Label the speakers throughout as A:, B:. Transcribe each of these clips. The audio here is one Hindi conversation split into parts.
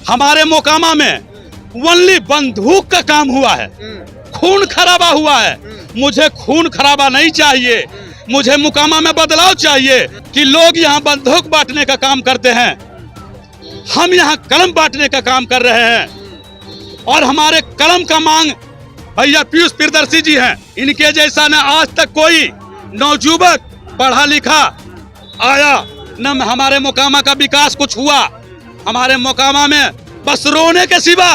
A: हमारे मोकामा में ओनली बंदूक का काम हुआ है, खून खराबा हुआ है। मुझे खून खराबा नहीं चाहिए, मुझे मोकामा में बदलाव चाहिए कि लोग यहाँ बंदूक बांटने का काम करते हैं, हम यहाँ कलम बांटने का काम कर रहे हैं। और हमारे कलम का मांग भैया पीयूष प्रियदर्शी जी हैं। इनके जैसा न आज तक कोई नौजुवक पढ़ा लिखा आया, न हमारे मोकामा का विकास कुछ हुआ। हमारे मोकामा में बस रोने के सिवा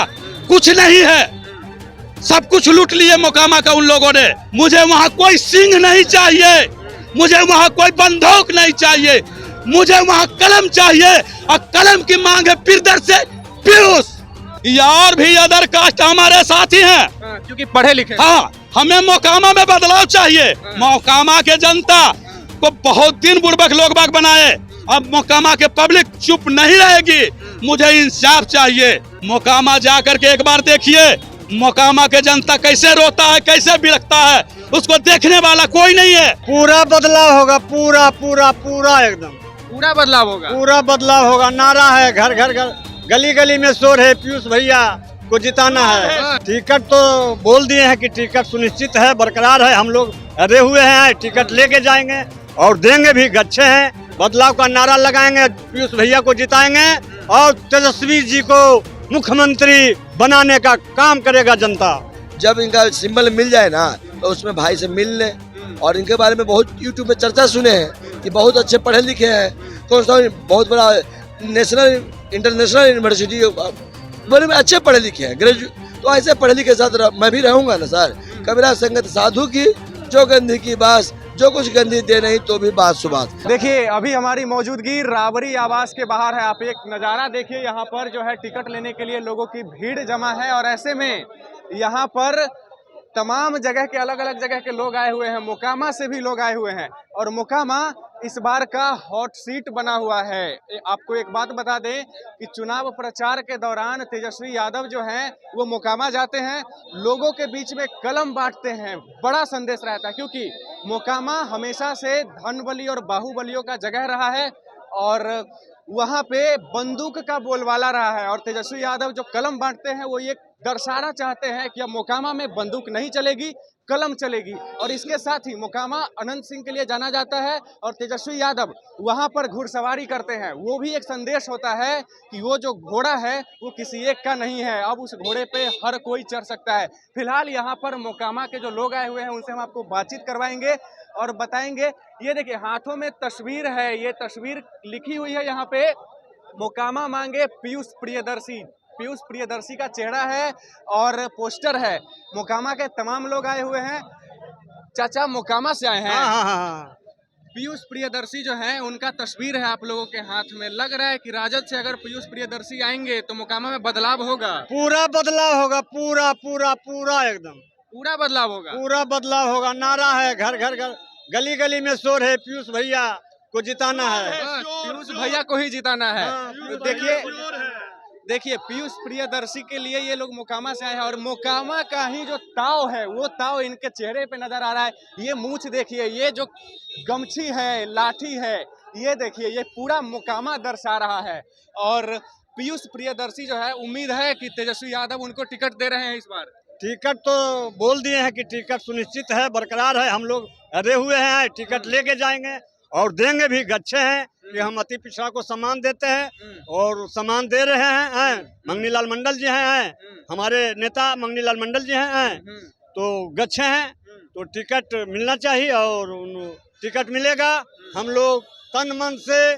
A: कुछ नहीं है, सब कुछ लूट लिए मोकामा का उन लोगों ने। मुझे वहाँ कोई सिंह नहीं चाहिए, मुझे वहाँ कोई बंदूक नहीं चाहिए, मुझे वहाँ कलम चाहिए। और कलम की मांग है प्रियदर्शी पीयूष। और भी अदर कास्ट हमारे साथी हैं,
B: क्योंकि पढ़े लिखे।
A: हाँ, हमें मोकामा में बदलाव चाहिए। मोकामा के जनता को बहुत दिन बुड़बक लोग बाग बनाए, अब मोकामा के पब्लिक चुप नहीं रहेगी। मुझे इंसाफ चाहिए। मोकामा जाकर के एक बार देखिए मोकामा के जनता कैसे रोता है, कैसे बिलखता है, उसको देखने वाला कोई नहीं है।
C: पूरा बदलाव होगा, पूरा पूरा पूरा एकदम
B: पूरा बदलाव होगा।
C: पूरा बदलाव होगा। नारा है, घर घर घर गली गली में शोर है, पीयूष भैया को जिताना है। टिकट तो बोल दिए हैं कि टिकट सुनिश्चित है, बरकरार है। हम लोग अरे हुए हैं, टिकट लेके जाएंगे और देंगे भी। गच्छे हैं, बदलाव का नारा लगाएंगे, पीयूष भैया को जिताएंगे और तेजस्वी जी को मुख्यमंत्री बनाने का काम करेगा जनता।
D: जब इनका सिंबल मिल जाए ना तो उसमें भाई से मिल ले। और इनके बारे में बहुत यूट्यूब पे चर्चा सुने हैं कि बहुत अच्छे पढ़े लिखे हैं, कौन सा बहुत बड़ा नेशनल इंटरनेशनल यूनिवर्सिटी बड़े में अच्छे पढ़े लिखे हैं, ग्रेजुएट। तो ऐसे पढ़े लिखे साथ मैं भी रहूंगा ना सर। कबीरा संगत साधु की, जो गंदी की बात, जो कुछ गंदी दे नहीं तो भी बात सुबात।
B: देखिए अभी हमारी मौजूदगी राबरी आवास के बाहर है। आप एक नज़ारा देखिए, यहाँ पर जो है टिकट लेने के लिए लोगों की भीड़ जमा है। और ऐसे में यहाँ पर तमाम जगह के अलग अलग जगह के लोग आए हुए हैं, मोकामा से भी लोग आए हुए हैं। और मोकामा इस बार का हॉट सीट बना हुआ है। आपको एक बात बता दें कि चुनाव प्रचार के दौरान तेजस्वी यादव जो हैं वो मोकामा जाते हैं, लोगों के बीच में कलम बांटते हैं। बड़ा संदेश रहता है, क्योंकि मोकामा हमेशा से धन बली और बाहुबलियों का जगह रहा है और वहाँ पे बंदूक का बोलबाला रहा है। और तेजस्वी यादव जो कलम बांटते हैं वो ये दर्शाना चाहते हैं कि अब मोकामा में बंदूक नहीं चलेगी, कलम चलेगी। और इसके साथ ही मोकामा अनंत सिंह के लिए जाना जाता है और तेजस्वी यादव वहां पर घुड़सवारी करते हैं। वो भी एक संदेश होता है कि वो जो घोड़ा है वो किसी एक का नहीं है, अब उस घोड़े पे हर कोई चढ़ सकता है। फिलहाल यहाँ पर मोकामा के जो लोग आए हुए हैं उनसे हम आपको बातचीत करवाएंगे और बताएंगे। ये देखिए हाथों में तस्वीर है, ये तस्वीर लिखी हुई है यहाँ पे, मोकामा मांगे पीयूष प्रियदर्शी। पीयूष प्रियदर्शी का चेहरा है और पोस्टर है। मोकामा के तमाम लोग आए हुए हैं। चाचा मोकामा से आए हैं।
C: हाँ।
B: पीयूष प्रियदर्शी जो है उनका तस्वीर है आप लोगों के हाथ में। लग रहा है कि राजद से अगर पीयूष प्रियदर्शी आएंगे तो मोकामा में बदलाव होगा।
C: पूरा बदलाव होगा, पूरा पूरा पूरा एकदम
B: पूरा बदलाव होगा।
C: पूरा बदलाव होगा। नारा है, घर घर घर गली गली में शोर है, पीयूष भैया को जिताना है।
B: पीयूष भैया को ही जिताना है। तो देखिए पीयूष प्रियदर्शी के लिए ये लोग मोकामा से आए हैं और मोकामा का ही जो ताव है वो ताव इनके चेहरे पे नजर आ रहा है। ये मूछ देखिए, ये जो गमछी है, लाठी है, ये देखिए, ये पूरा मोकामा दर्शा रहा है। और पीयूष प्रियदर्शी जो है, उम्मीद है कि तेजस्वी यादव उनको टिकट दे रहे हैं इस बार।
C: टिकट तो बोल दिए हैं कि टिकट सुनिश्चित है, बरकरार है। हम लोग अरे हुए हैं, टिकट लेके जाएंगे और देंगे भी। गच्छे हैं कि हम अति पिछड़ा को सम्मान देते हैं और सम्मान दे रहे हैं। मंगनीलाल मंडल जी हैं, हमारे नेता मंगनीलाल मंडल जी हैं, तो गच्छे हैं, तो टिकट मिलना चाहिए और टिकट मिलेगा। हम लोग तन मन से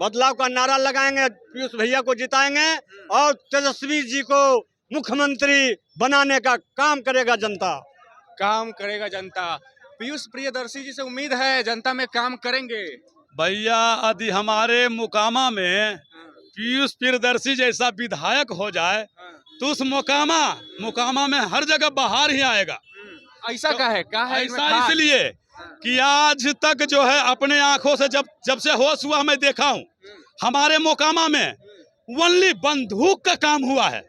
C: बदलाव का नारा लगाएंगे, पीयूष भैया को जिताएंगे और तेजस्वी जी को मुख्यमंत्री बनाने का काम करेगा जनता।
B: काम करेगा जनता। पीयूष प्रियदर्शी जी से उम्मीद है जनता में काम करेंगे।
A: भैया यदि हमारे मोकामा में पीयूष प्रियदर्शी जैसा विधायक हो जाए तो उस मोकामा में हर जगह बाहर ही आएगा।
B: ऐसा का है
A: ऐसा इसलिए कि आज तक जो है अपने आंखों से जब से होश हुआ मैं देखा हूँ, हमारे मोकामा में ओनली बंदूक का काम हुआ है,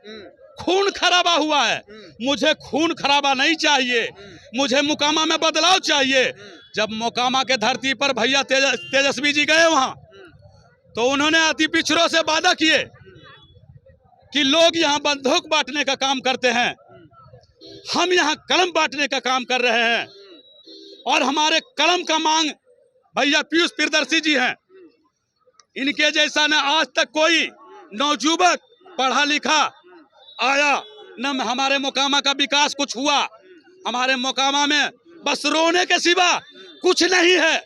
A: खून खराबा हुआ है। मुझे खून खराबा नहीं चाहिए, मुझे मोकामा में बदलाव चाहिए। जब मोकामा के धरती पर भैया तेजस्वी जी गए वहां तो उन्होंने अति पिछड़ों से वादा किए कि लोग यहाँ बंदूक बांटने का काम करते हैं, हम यहाँ कलम बांटने का काम कर रहे हैं। और हमारे कलम का मांग भैया पीयूष प्रियदर्शी जी हैं। इनके जैसा न आज तक कोई नौजुवक पढ़ा लिखा आया, न हमारे मोकामा का विकास कुछ हुआ। हमारे मोकामा में बस रोने के सिवा कुछ नहीं है,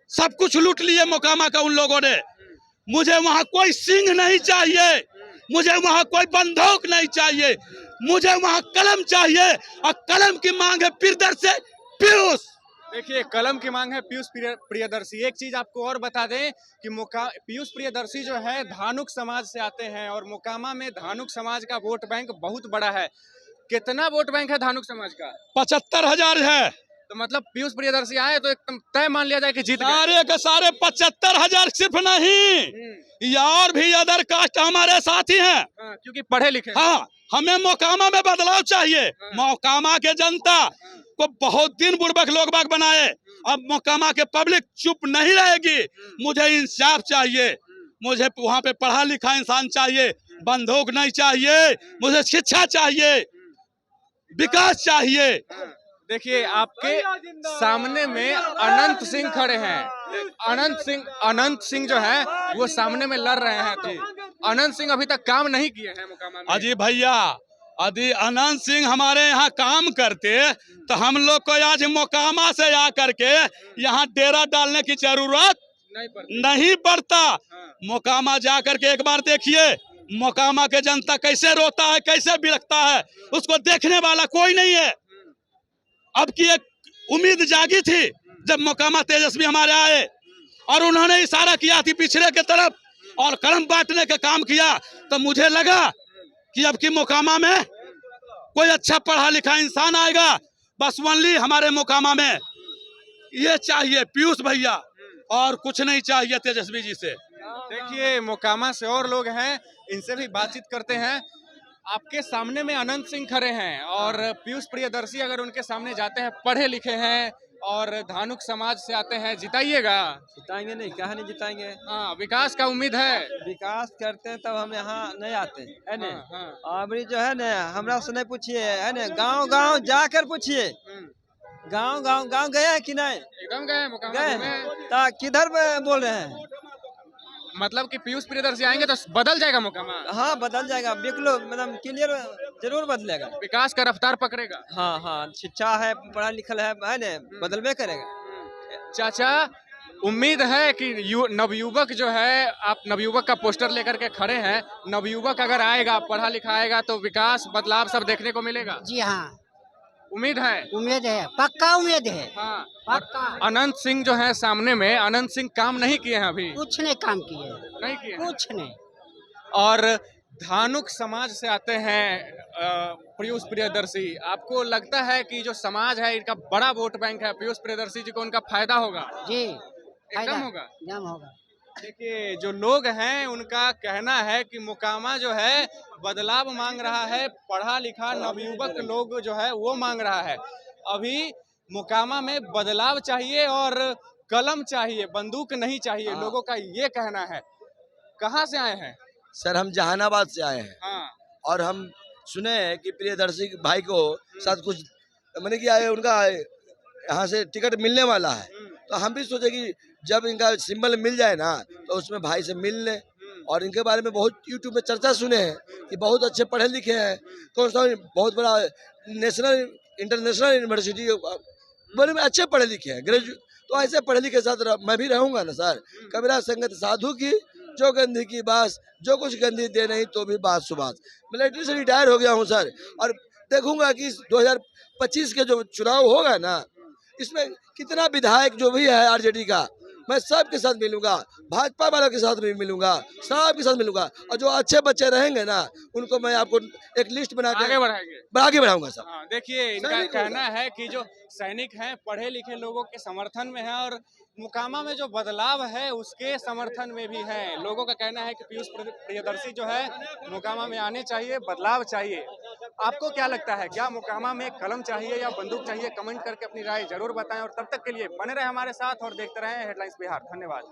A: सब कुछ लूट लिए मोकामा का उन लोगों ने। मुझे वहाँ कोई सिंह नहीं चाहिए, मुझे वहाँ कोई बंदूक नहीं चाहिए, मुझे वहाँ कलम चाहिए। और कलम की मांग है प्रियदर्शी पीयूष।
B: देखिए, कलम की मांग है पीयूष प्रियदर्शी। एक चीज आपको और बता दें कि पीयूष प्रियदर्शी जो है धानुक समाज से आते हैं और मोकामा में धानुक समाज का वोट बैंक बहुत बड़ा है। कितना वोट बैंक है धानुक समाज का?
A: 75,000 है।
B: तो मतलब पीयूष प्रियदर्शी आए तो एकदम तय मान लिया जाए कि जीत गए।
A: सारे के सारे 75,000 सिर्फ नहीं, और भी अदर कास्ट हमारे साथी हैं।
B: क्योंकि पढ़े लिखे।
A: हाँ, हमें मोकामा में बदलाव चाहिए। मोकामा के जनता को बहुत दिन बुड़बक लोग बाग बनाए, अब मोकामा के पब्लिक चुप नहीं रहेगी। मुझे इंसाफ चाहिए, मुझे वहाँ पे पढ़ा लिखा इंसान चाहिए, बंदूक नहीं चाहिए, मुझे शिक्षा चाहिए, विकास चाहिए।
B: देखिए, आपके सामने में अनंत सिंह खड़े हैं। अनंत सिंह जो है वो सामने में लड़ रहे हैं। तो अनंत सिंह अभी तक काम नहीं किए हैं मोकामा में।
A: अजी भैया, यदि अनंत सिंह हमारे यहाँ काम करते तो हम लोग को आज मोकामा से आकर के यहाँ डेरा डालने की जरूरत नहीं पड़ता। मोकामा जाकर के एक बार देखिए, मोकामा के जनता कैसे रोता है, कैसे बिलखता है, उसको देखने वाला कोई नहीं है। अब की एक उम्मीद जागी थी जब मोकामा तेजस्वी हमारे आए और उन्होंने इशारा किया थी पिछड़े के तरफ और कलम बांटने का काम किया, तो मुझे लगा कि अब की मोकामा में कोई अच्छा पढ़ा लिखा इंसान आएगा। बस ओनली हमारे मोकामा में ये चाहिए पीयूष भैया, और कुछ नहीं चाहिए तेजस्वी जी से।
B: देखिए, मोकामा से और लोग हैं, इनसे भी बातचीत करते हैं। आपके सामने में अनंत सिंह खड़े हैं और पीयूष प्रियदर्शी अगर उनके सामने जाते हैं, पढ़े लिखे हैं और धानुक समाज से आते हैं, जिताइएगा?
E: जिताएंगे नहीं, कहाँ नहीं जिताएंगे।
B: हाँ, विकास का उम्मीद है।
E: विकास करते हैं तब हम यहाँ नहीं आते है न।
B: हाँ।
E: अभी जो है न, हमरा से नहीं पूछिए है न, गांव गांव जाकर पूछिए। गांव गए हैं कि नहीं?
B: एकदम गए, मोकामा
E: गए
B: घूमे।
E: ता किधर बोल रहे हैं?
B: मतलब कि पीयूष प्रियदर्शी आएंगे तो बदल जाएगा मोकामा।
E: हाँ, बदल जाएगा, बिल्कुल, मतलब क्लियर जरूर बदलेगा।
B: विकास का रफ्तार पकड़ेगा।
E: हाँ, शिक्षा है, पढ़ा लिखल है न, बदलबे करेगा।
B: चाचा, उम्मीद है कि नवयुवक जो है, आप नवयुवक का पोस्टर लेकर के खड़े हैं, नवयुवक अगर आएगा, पढ़ा लिखा आएगा तो विकास बदलाव सब देखने को मिलेगा?
F: जी हाँ,
B: उम्मीद है।
F: उम्मीद है, पक्का उम्मीद है।
B: हाँ।
F: पक्का।
B: अनंत सिंह जो है सामने में, अनंत सिंह काम नहीं किए हैं अभी?
F: कुछ नहीं काम किए,
B: नहीं किए हैं।
F: कुछ नहीं।
B: और धानुक समाज से आते हैं पीयूष प्रियदर्शी। आपको लगता है कि जो समाज है इनका बड़ा वोट बैंक है, पीयूष प्रियदर्शी जी को उनका फायदा होगा?
F: जी,
B: एकदम होगा।
F: एकदम होगा।
B: देखिए, जो लोग हैं उनका कहना है कि मोकामा जो है बदलाव मांग रहा है, पढ़ा लिखा नवयुवक लोग जो है वो मांग रहा है। अभी मोकामा में बदलाव चाहिए और कलम चाहिए, बंदूक नहीं चाहिए, लोगों का ये कहना है। कहाँ से आए हैं?
D: सर, हम जहानाबाद से आए हैं।
B: हाँ।
D: और हम सुने हैं कि प्रियदर्शी भाई को साथ कुछ मैंने किया है, उनका यहाँ से टिकट मिलने वाला है। तो हम भी सोचे कि जब इनका सिंबल मिल जाए ना तो उसमें भाई से मिल लें। और इनके बारे में बहुत यूट्यूब में चर्चा सुने हैं कि बहुत अच्छे पढ़े लिखे हैं, कौन सा बहुत बड़ा नेशनल इंटरनेशनल यूनिवर्सिटी बड़े में अच्छे पढ़े लिखे हैं, ग्रेजुएट। तो ऐसे पढ़े लिखे साथ मैं भी रहूँगा ना सर। कबीरा संगत साधु की, जो गंदी की बात, जो कुछ गंदी दे नहीं तो भी बात सुबात। मिलिट्री से रिटायर हो गया हूँ सर, और देखूंगा कि 2025 के जो चुनाव होगा ना, इसमें कितना विधायक जो भी है आरजेडी का, मैं सबके साथ मिलूंगा, भाजपा वालों के साथ भी मिलूंगा, सबके साथ मिलूंगा। और जो अच्छे बच्चे रहेंगे ना उनको मैं आपको एक लिस्ट बना के आगे बढ़ाऊंगा सर।
B: देखिए, इनका कहना है कि जो सैनिक हैं पढ़े लिखे लोगों के समर्थन में है और मोकामा में जो बदलाव है उसके समर्थन में भी है। लोगों का कहना है कि पीयूष प्रियदर्शी जो है मोकामा में आने चाहिए, बदलाव चाहिए। आपको क्या लगता है, क्या मोकामा में कलम चाहिए या बंदूक चाहिए? कमेंट करके अपनी राय जरूर बताएं और तब तक के लिए बने रहे हमारे साथ और देखते रहें हेडलाइंस बिहार। धन्यवाद।